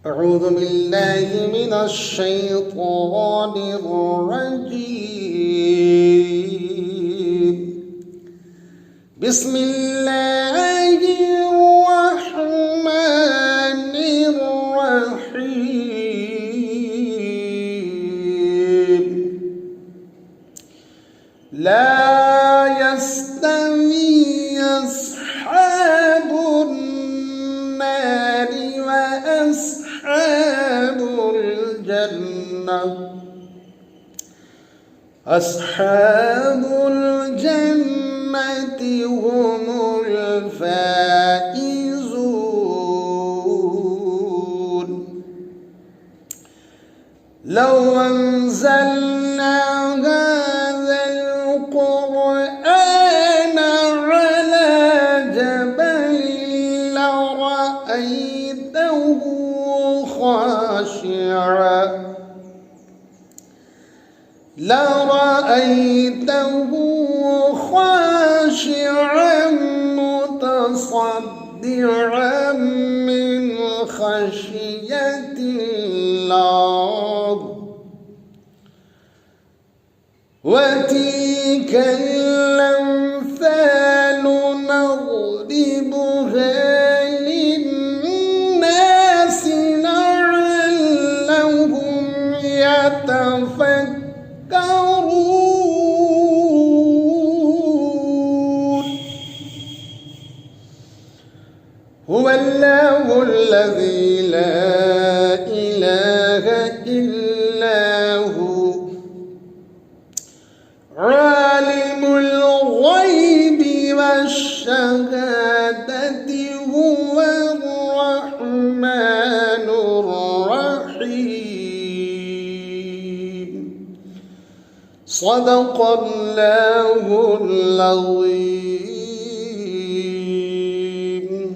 أعوذ بالله من الشيطان الرجيم. بسم الله الرحمن الرحيم. لا يستوي أصحاب النار وأصحاب الجنة. أصحاب الجنة هم الفائزون. لو أنزلنا هذا القرآن على جبل لرأيته خاشعا متصدعا من خشية الله. وتلك الأمثال نضربها للناس لعلهم يتفكرون. هو الله الذي لا إله إلا هو عالم الغيب والشهادة هو الرحمن الرحيم. صدق الله العظيم.